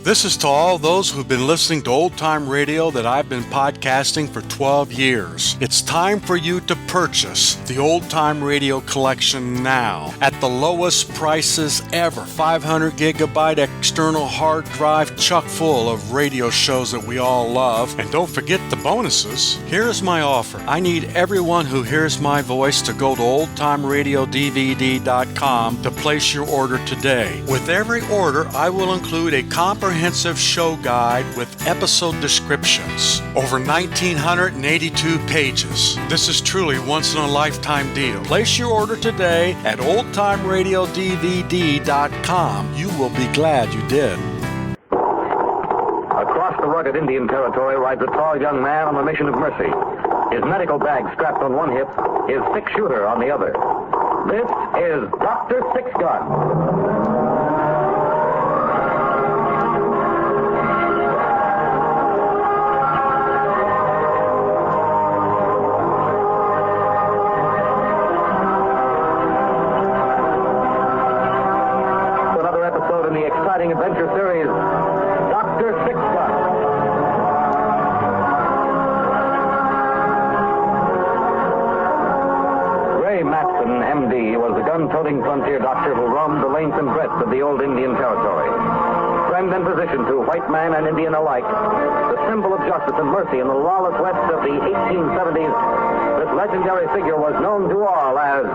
This is to all those who've been listening to Old Time Radio that I've been podcasting for 12 years. It's time for you to purchase the Old Time Radio collection now at the lowest prices ever. 500 gigabyte external hard drive chock full of radio shows that we all love. And don't forget the bonuses. Here's my offer. I need everyone who hears my voice to go to oldtimeradiodvd.com to place your order today. With every order, I will include a comprehensive show guide with episode descriptions. Over 1,982 pages. This is truly once-in-a-lifetime deal. Place your order today at oldtimeradiodvd.com. You will be glad you did. Across the rugged Indian territory rides a tall young man on a mission of mercy. His medical bag strapped on one hip, his six-shooter on the other. This is Dr. Six-Gun. Adventure series, Dr. Six-Gun. Ray Matson, M.D., was the gun-toting frontier doctor who roamed the length and breadth of the old Indian territory. Friend and physician to white man and Indian alike, the symbol of justice and mercy in the lawless west of the 1870s, this legendary figure was known to all as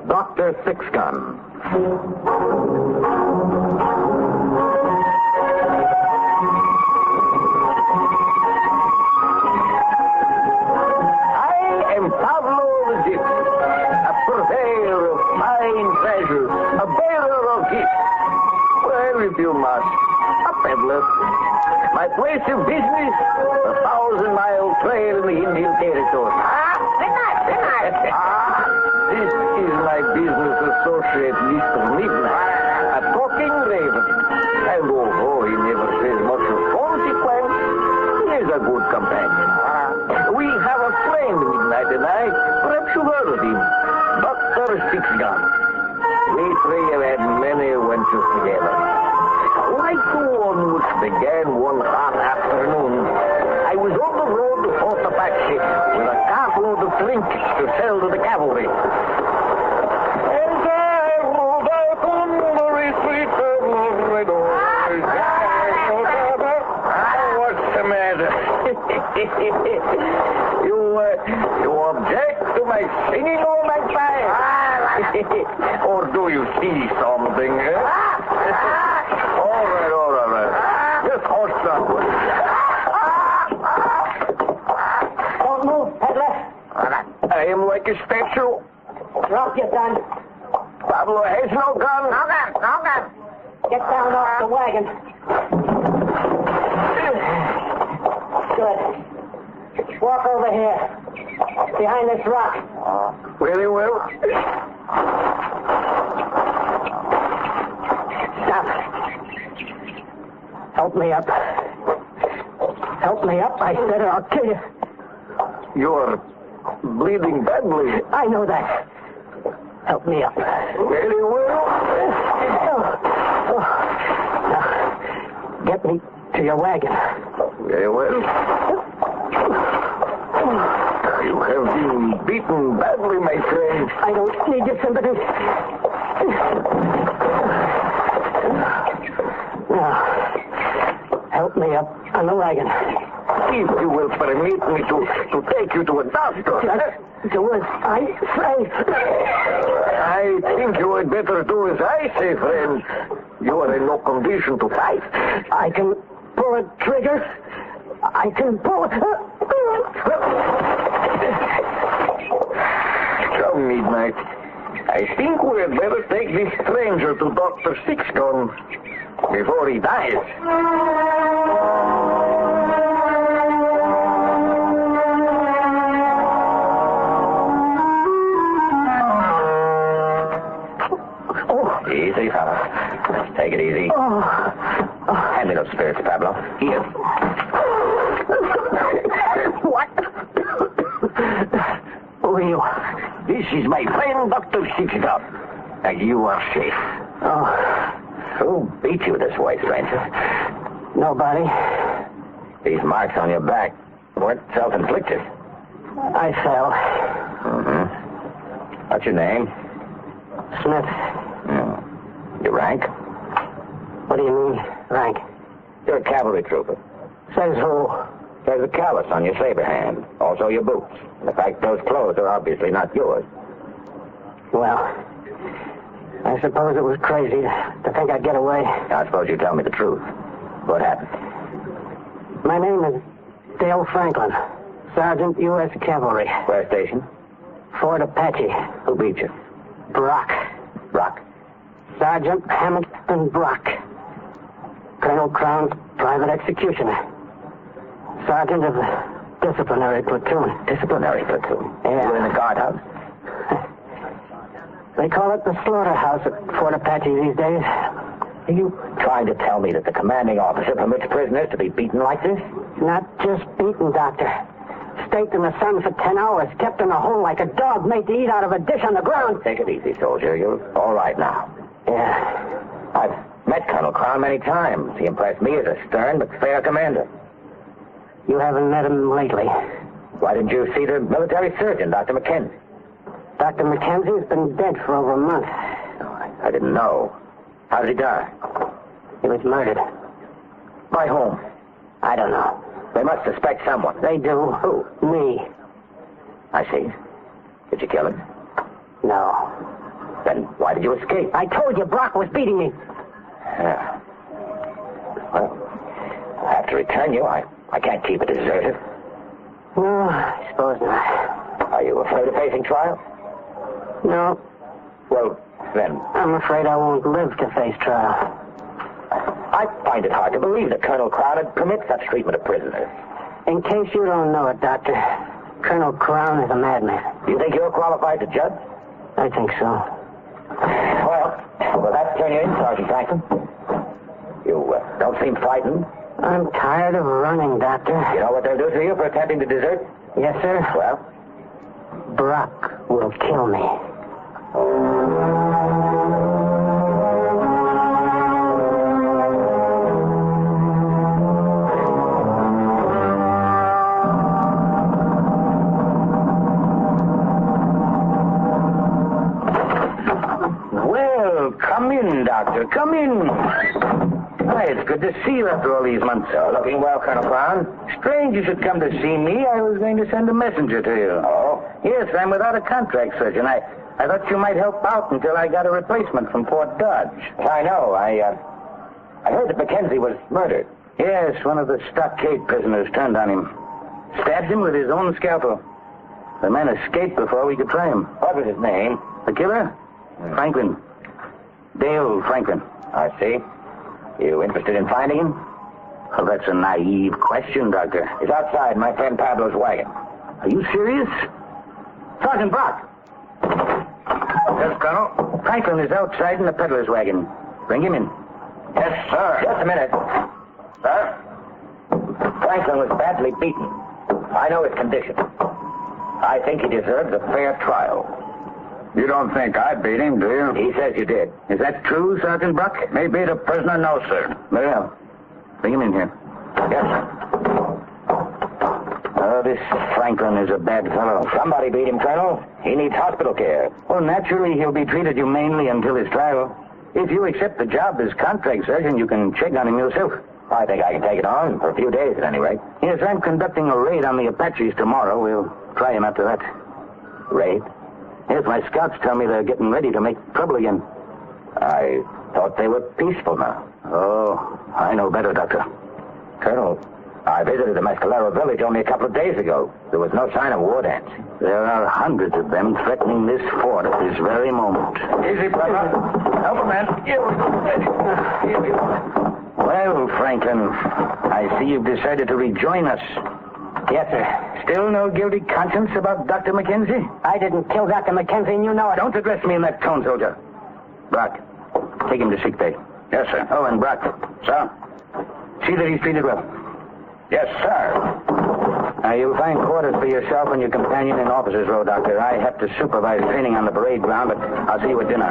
Dr. Six-Gun. A bearer of gifts. Well, if you must, a peddler. My place of business, a 1,000-mile trail in the Indian territory. This is my business associate, Mr. Midnight, a talking raven. And although he never says much of consequence, he is a good companion. We have a friend, Midnight and I. Perhaps you've heard of him. Dr. Six-Gun. We three have had many adventures together. Like the one which began one hot afternoon, I was on the road to Fort Apache with a cartload of trinkets to sell to the cavalry. And I rode out on the street What's the matter? You object to my singing all my time? Or do you see something? All right. Just horse down. Don't move, peddler. I am like a statue. Drop your gun. Pablo has no gun. No gun. Get down off the wagon. Good. Walk over here. Behind this rock. Very well. Stop. Help me up. Help me up, I said, or I'll kill you. You're bleeding badly. I know that. Help me up. Very well. Now, get me to your wagon. Very well. You have been beaten badly, my friend. I don't need your sympathy. Now, help me up on the wagon. If you will permit me to take you to a doctor. Just do as I say. I think you had better do as I say, friend. You are in no condition to fight. I can pull a trigger. I can pull... Come, Midnight. I think we had better take this stranger to Dr. Six-Gun before he dies. Easy, fella. Take it easy. Hand me those spirits, Pablo. Here. What? Who are you? This is my friend, Dr. Six-Gun. And you are safe. Oh, Who beat you this way, stranger? Nobody. These marks on your back weren't self-inflicted. I fell. Mm-hmm. What's your name? Smith. Your rank? What do you mean, rank? You're a cavalry trooper. Says who? There's a callus on your saber hand. Also your boots. In fact, those clothes are obviously not yours. Well, I suppose it was crazy to think I'd get away. Now, I suppose you tell me the truth. What happened? My name is Dale Franklin, Sergeant U.S. Cavalry. Where station? Fort Apache. Who beat you? Brock. Brock. Sergeant Hamilton Brock. Colonel Crown's private executioner. Sergeant of the disciplinary platoon. Disciplinary platoon? Yeah. You were in the guardhouse? They call it the slaughterhouse at Fort Apache these days. Are you trying to tell me that the commanding officer permits prisoners to be beaten like this? Not just beaten, Doctor. Staked in the sun for 10 hours, kept in a hole like a dog made to eat out of a dish on the ground. Take it easy, soldier. You're all right now. Yeah. I've met Colonel Crown many times. He impressed me as a stern but fair commander. You haven't met him lately. Why didn't you see the military surgeon, Dr. McKenzie? Dr. McKenzie's been dead for over a month. I didn't know. How did he die? He was murdered. By whom? I don't know. They must suspect someone. They do. Who? Me. I see. Did you kill him? No. Then why did you escape? I told you Brock was beating me. Yeah. Well, I have to return you. I can't keep a deserter. No, I suppose not. Are you afraid of facing trial? No. Well, then, I'm afraid I won't live to face trial. I find it hard to believe that Colonel Crown would permit such treatment of prisoners. In case you don't know it, Doctor, Colonel Crown is a madman. Do you think you're qualified to judge? I think so. Well, we'll have to turn you in, Sergeant Franklin. You don't seem frightened. I'm tired of running, Doctor. You know what they'll do to you for attempting to desert? Yes, sir. Well? Brock will kill me. Well, come in, Doctor. Come in. Hi, it's good to see you after all these months. Looking well, Colonel Crown. Strange you should come to see me. I was going to send a messenger to you. Oh? Yes, I'm without a contract, Surgeon. I thought you might help out until I got a replacement from Fort Dodge. I know. I heard that Mackenzie was murdered. Yes, one of the stockade prisoners turned on him. Stabbed him with his own scalpel. The man escaped before we could try him. What was his name? The killer? Franklin. Dale Franklin. I see. You interested in finding him? Well, that's a naive question, Doctor. He's outside my friend Pablo's wagon. Are you serious? Sergeant Brock. Yes, Colonel. Franklin is outside in the peddler's wagon. Bring him in. Yes, sir. Just a minute. Sir? Franklin was badly beaten. I know his condition. I think he deserves a fair trial. You don't think I beat him, do you? He says you did. Is that true, Sergeant Brock? Maybe the prisoner knows, sir. Very well. Bring him in here. Yes, sir. Oh, this Franklin is a bad fellow. Somebody beat him, Colonel. He needs hospital care. Well, naturally, he'll be treated humanely until his trial. If you accept the job as contract surgeon, you can check on him yourself. I think I can take it on, for a few days at any rate. Yes, I'm conducting a raid on the Apaches tomorrow. We'll try him after that. Raid? Yes, my scouts tell me they're getting ready to make trouble again. I thought they were peaceful now. Oh, I know better, Doctor. Colonel, I visited the Mescalero village only a couple of days ago. There was no sign of war dancing. There are hundreds of them threatening this fort at this very moment. Easy, brother. Help a man. Well, Franklin, I see you've decided to rejoin us. Yes, sir. Still no guilty conscience about Dr. Mackenzie? I didn't kill Dr. Mackenzie, and you know it. Don't address me in that tone, soldier. Brock, take him to sick bay. Yes, sir. Oh, and Brock. Sir? See that he's treated well. Yes, sir. Now, you'll find quarters for yourself and your companion in Officers' Row, Doctor. I have to supervise training on the parade ground, but I'll see you at dinner.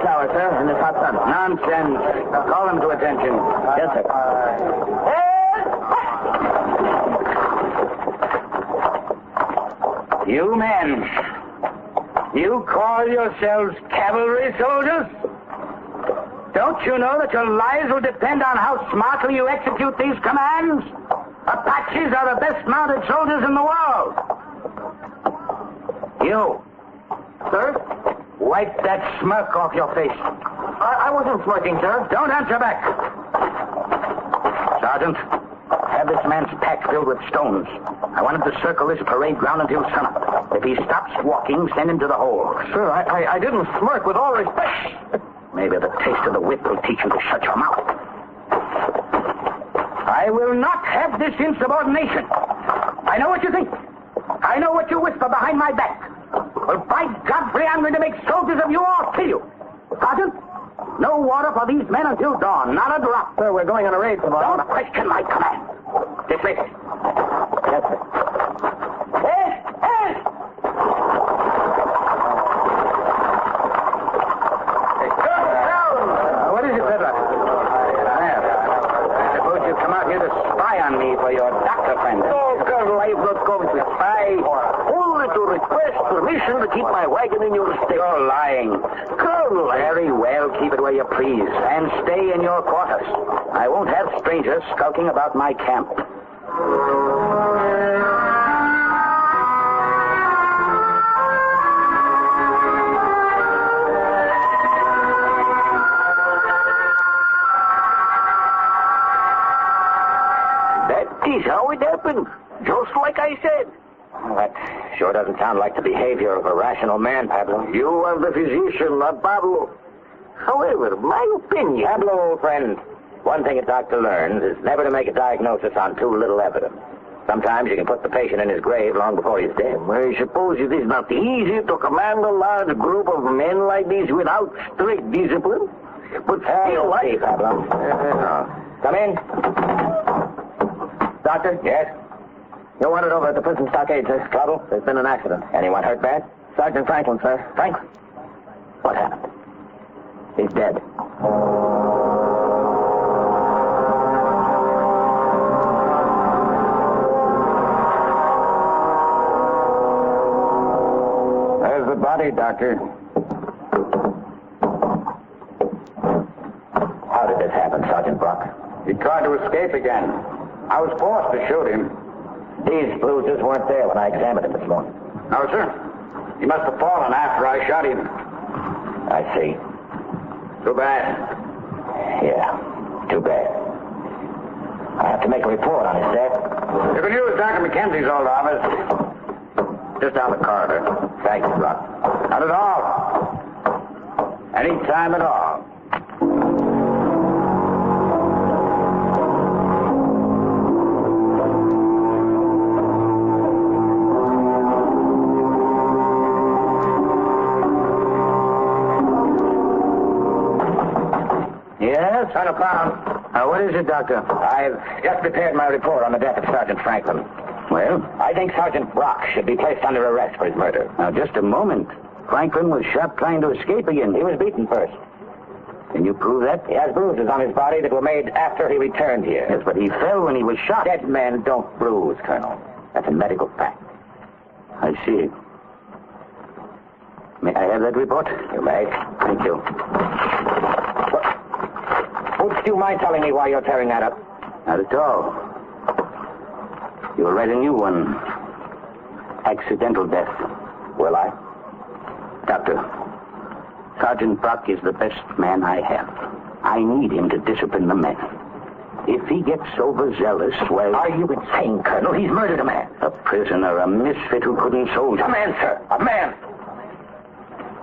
hour, sir, in this hot sun. Nonsense. Call them to attention. Yes, sir. You men, you call yourselves cavalry soldiers? Don't you know that your lives will depend on how smartly you execute these commands? Apaches are the best mounted soldiers in the world. You. Sir? Wipe that smirk off your face. I wasn't smirking, sir. Don't answer back. Sergeant, have this man's pack filled with stones. I want him to circle this parade ground until sunup. If he stops walking, send him to the hole. Sir, I didn't smirk, with all respect. Maybe the taste of the whip will teach you to shut your mouth. I will not have this insubordination. I know what you think. I know what you whisper behind my back. Well, by Godfrey, I'm going to make soldiers of you or kill you. Sergeant, no water for these men until dawn. Not a drop. Sir, we're going on a raid tomorrow. Don't question my command. Dismiss. Yes, sir. Hey! What is it, Fiddler? I suppose you've come out here to spy on me for your doctor friend. No, Colonel, I have not come to spy. Only to request permission to keep my wagon in your state. You're lying. Colonel, Very well, keep it where you please, and stay in your quarters. I won't have strangers skulking about my camp. That is how it happened. Just like I said. Well, that sure doesn't sound like the behavior of a rational man, Pablo. You are the physician, not Pablo. However, my opinion... Pablo, old friend, one thing a doctor learns is never to make a diagnosis on too little evidence. Sometimes you can put the patient in his grave long before he's dead. I suppose it is not easy to command a large group of men like this without strict discipline. But still, See, Pablo. Come in. Doctor? Yes? You're wanted over at the prison stockade, sir. Trouble? There's been an accident. Anyone hurt bad? Sergeant Franklin, sir. Franklin? What happened? He's dead. Where's the body, Doctor? How did this happen, Sergeant Brock? He tried to escape again. I was forced to shoot him. These bruises weren't there when I examined him this morning. No, sir. He must have fallen after I shot him. I see. Too bad. Yeah, too bad. I have to make a report on his death. You can use Dr. McKenzie's old office. Just down the corridor. Thank you, Brock. Not at all. Any time at all. Yes, on a pound. What is it, Doctor? I've just prepared my report on the death of Sergeant Franklin. Well, I think Sergeant Brock should be placed under arrest for his murder. Now, just a moment. Franklin was shot trying to escape again. He was beaten first. Can you prove that? He has bruises on his body that were made after he returned here. Yes, but he fell when he was shot. Dead men don't bruise, Colonel. That's a medical fact. I see. May I have that report? You may. Thank you. Would you mind telling me why you're tearing that up? Not at all. You'll write a new one. Accidental death. Will I? Doctor, Sergeant Brock is the best man I have. I need him to discipline the men. If he gets overzealous, well... Are you insane, Colonel? He's murdered a man. A prisoner, a misfit who couldn't soldier. A man, sir. A man.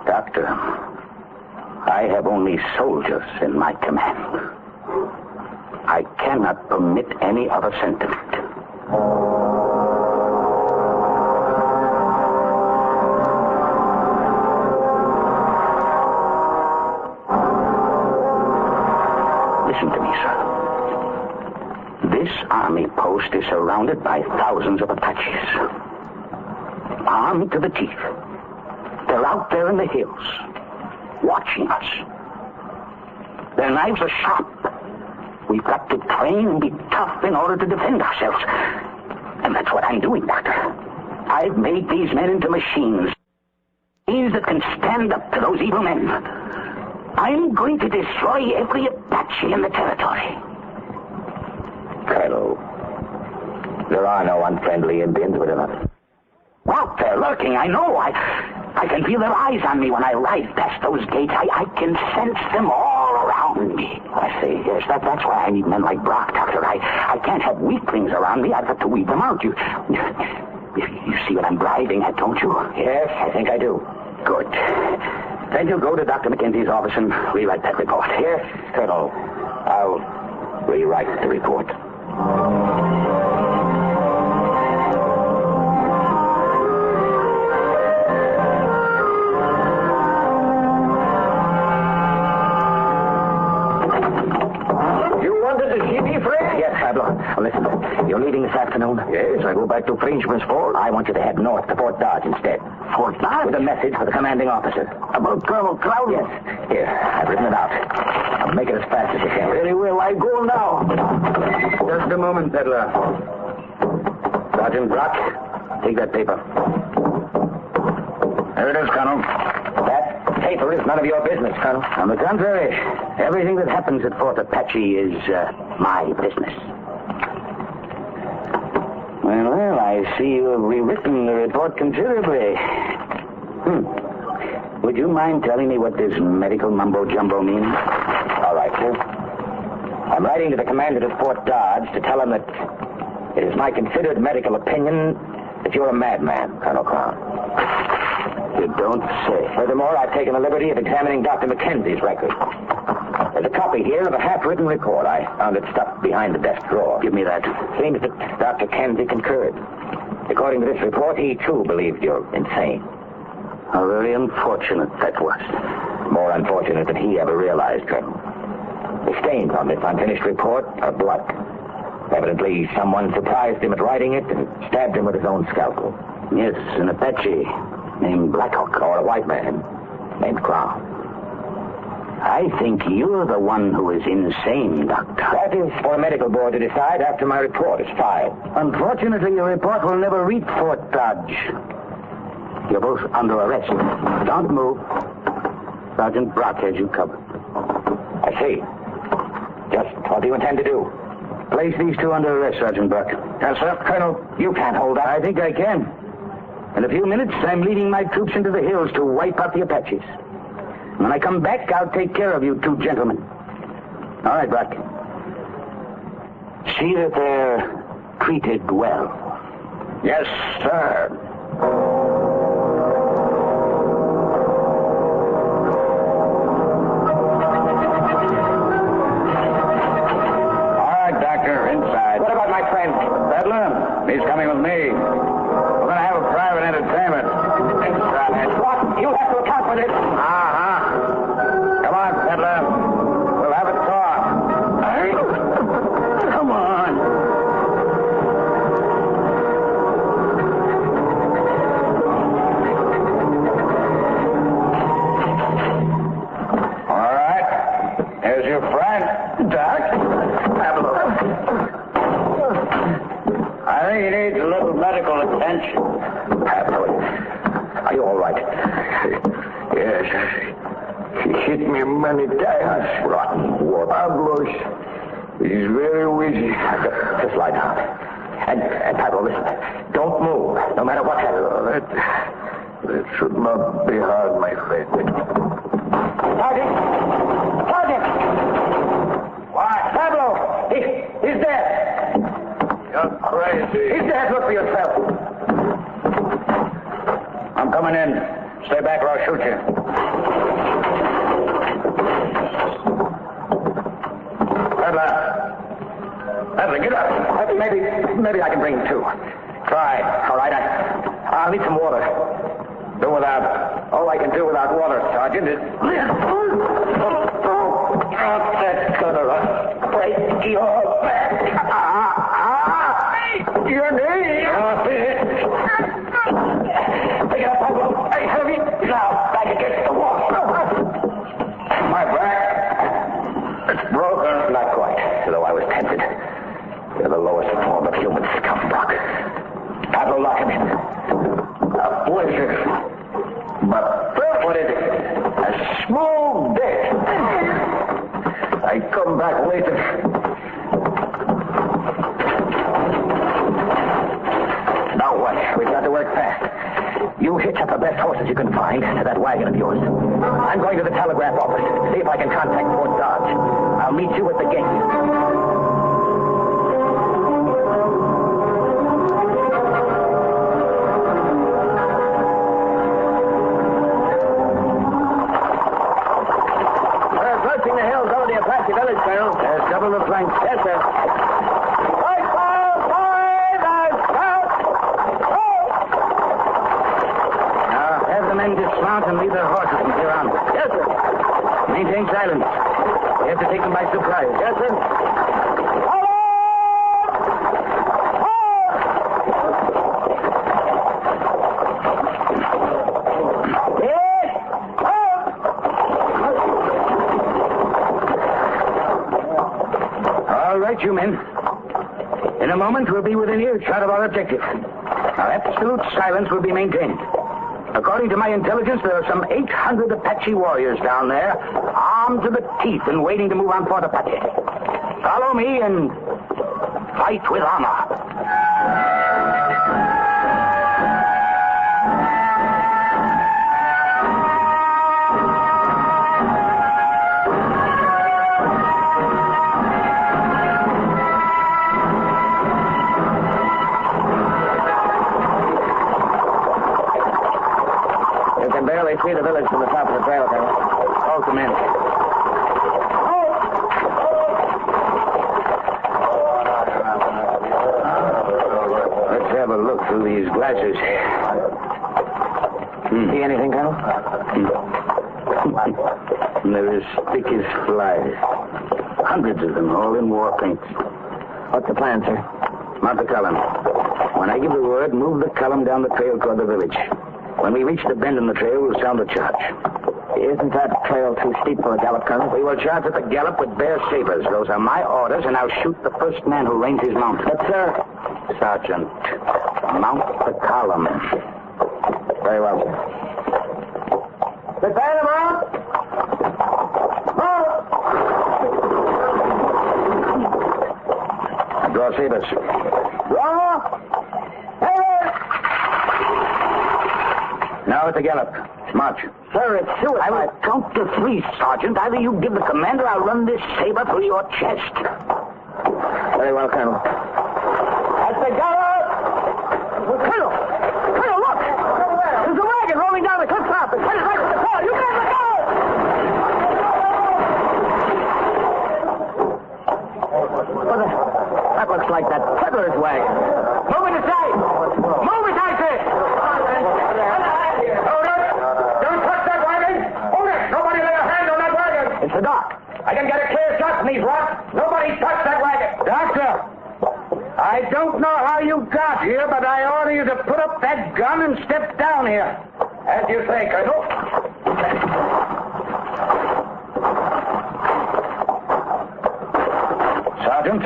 Doctor, I have only soldiers in my command. I cannot permit any other sentiment. Listen to me, sir. This army post is surrounded by thousands of Apaches. Armed to the teeth. They're out there in the hills, watching us, knives are sharp. We've got to train and be tough in order to defend ourselves. And that's what I'm doing, Doctor. I've made these men into machines. Machines that can stand up to those evil men. I'm going to destroy every Apache in the territory. Colonel, there are no unfriendly Indians within us. Well, they're lurking, I know. I can feel their eyes on me when I ride past those gates. I can sense them all around me. I see. Yes, that's why I need men like Brock, Doctor. I can't have weaklings around me. I've got to weed them out. You see what I'm driving at, don't you? Yes, I think I do. Good. Then you'll go to Dr. McKenzie's office and rewrite that report. Yes, Colonel. I'll rewrite the report. Listen, you're leaving this afternoon? Yes, I go back to Frenchman's Ford. I want you to head north to Fort Dodge instead. Fort Dodge? With a message for the commanding officer. About Colonel Cloud? Yes. Here, I've written it out. I'll make it as fast as you can. Very well, I go now. Just a moment, Peddler. Sergeant Brock, take that paper. There it is, Colonel. That paper is none of your business, Colonel. On the contrary, everything that happens at Fort Apache is my business. Well, I see you have rewritten the report considerably. Would you mind telling me what this medical mumbo-jumbo means? All right, sir. I'm writing to the commandant at Fort Dodge to tell him that it is my considered medical opinion that you're a madman, Colonel Crown. You don't say. Furthermore, I've taken the liberty of examining Dr. McKenzie's record. There's a copy here of a half-written report. I found it stuffed behind the desk drawer. Give me that. Seems that Dr. Kenzie concurred. According to this report, he, too, believed you're insane. How very unfortunate that was. More unfortunate than he ever realized, Colonel. The stains on this unfinished report are blood. Evidently, someone surprised him at writing it and stabbed him with his own scalpel. Yes, an Apache named Blackhawk. Or a white man named Crown. I think you're the one who is insane, Doctor. That is for a medical board to decide after my report is filed. Unfortunately, your report will never reach Fort Dodge. You're both under arrest. Don't move. Sergeant Brock has you covered. I see. Just what do you intend to do? Place these two under arrest, Sergeant Brock. Yes, sir. Colonel, you can't hold that. I think I can. In a few minutes, I'm leading my troops into the hills to wipe out the Apaches. When I come back, I'll take care of you two gentlemen. All right, Brock. See that they're treated well. Yes, sir. All right, Doctor, inside. What about my friend? Peddler? He's coming with me. We're going to have a private entertainment. Inside. What? You have to account for this. Come on, Peddler. We'll have a talk. Come on. All right. Here's your friend, Doc. I think he needs a little medical attention. Happily. Are you all right? Yes. He hit me many times. Rotten war. Pablo's. He's very wheezy. Just lie down. And Pablo, listen. Don't move, no matter what happens. That should not be hard, my friend. Sergeant! Sergeant! What? Pablo! He's dead! You're crazy. He's dead. Look for yourself. I'm coming in. Stay back or I'll shoot you. Peddler, get up. Maybe I can bring him to. Try. All right, I'll need some water. Do without. All I can do without water, Sergeant, is... That's gonna break your back. Your knee. Pick it up, Pablo. Hey, heavy. Now, back against the wall. My back. I come back later. Now what? We've got to work fast. You hitch up the best horses you can find to that wagon of yours. I'm going to the telegraph office to see if I can contact Fort Dodge. I'll meet you at the gate. We're approaching the hills over the Apache village, Colonel. Double the flanks. Yes, sir. Dismount and leave their horses from here on. Yes, sir. Maintain silence. We have to take them by surprise. Yes, sir. All right, you men. In a moment, we'll be within earshot of our objective. Now, absolute silence will be maintained. According to my intelligence, there are some 800 Apache warriors down there, armed to the teeth and waiting to move on Fort Apache. Follow me and fight with honor. You can barely see the village from the top of the trail, Colonel. Call command. Let's have a look through these glasses. See anything, Colonel? They're as thick as flies. Hundreds of them, all in war paint. What's the plan, sir? Mount the column. When I give the word, move the column down the trail toward the village. When we reach the bend in the trail, we'll sound the charge. Isn't that trail too steep for a gallop, Colonel? We will charge at the gallop with bare sabers. Those are my orders, and I'll shoot the first man who reins his mount. But, sir... Sergeant, mount the column. Very well, sir. Prepare them out! Now draw sabers. Draw! Now at the gallop. March. Sir, it's suicide. I will count to 3, Sergeant. Either you give the command or I'll run this saber through your chest. Very well, Colonel. At the gallop! Colonel! Colonel, look! There's a wagon rolling down the cliff top. It's headed right for the trail. You get the gallop! That looks like that peddler's wagon. Move it aside! Move it, I say! It's the doc. I can get a clear shot from these rocks. Nobody touched that wagon. Doctor, I don't know how you got here, but I order you to put up that gun and step down here. As you say, Colonel. Sergeant,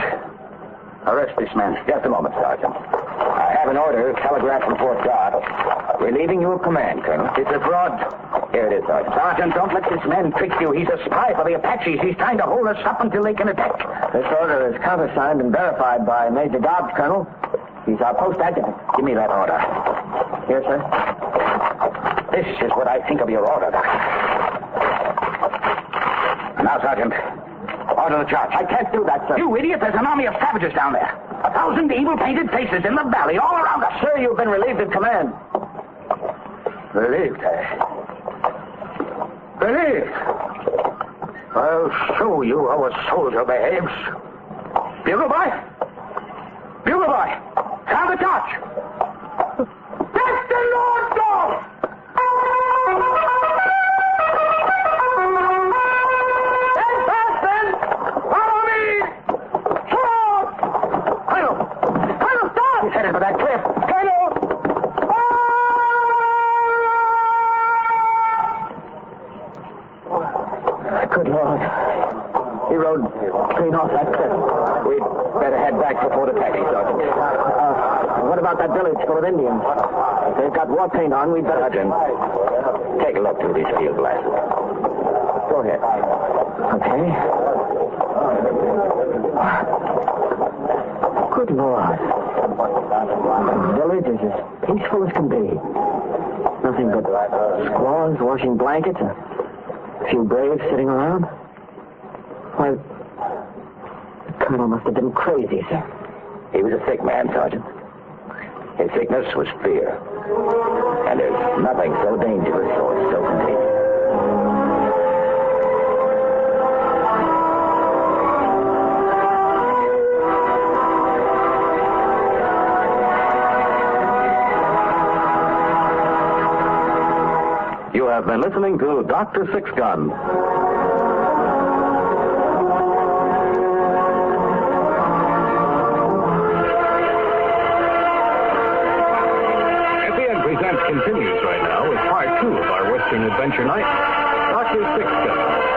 arrest this man. Just a moment, Sergeant. I have an order telegraphed from Fort Dodge, relieving you of command, Colonel. It's a fraud. Here it is, Sergeant. Sergeant, don't let this man trick you. He's a spy for the Apaches. He's trying to hold us up until they can attack. This order is countersigned and verified by Major Dobbs, Colonel. He's our post adjutant. Give me that order. Here, sir. This is what I think of your order, Doctor. Now, Sergeant, order the charge. I can't do that, sir. You idiot, there's an army of savages down there. 1,000 evil-painted faces in the valley, all around us. Sir, you've been relieved of command. Relieved, eh? Relieved? I'll show you how a soldier behaves. Bugle boy! Bugle boy! Sound the torch! That's the Lord God! Stand fast, then! Follow me! Stop! Colonel! Colonel, stop! He's headed for that cliff. Colonel! Good Lord. He rode clean off that cliff. We'd better head back for Fort Apache, Sergeant. What about that village full of Indians? If they've got war paint on, we'd better... Sergeant, take a look through these field glasses. Go ahead. Okay. Good Lord. The village is as peaceful as can be. Nothing but squaws washing blankets and a few braves sitting around. Why, the colonel must have been crazy, sir. He was a sick man, Sergeant. His sickness was fear. And there's nothing so dangerous or so contagious. You have been listening to Dr. Six Gun. Continues right now with part 2 of our Western Adventure Night, Dr. Six Gun.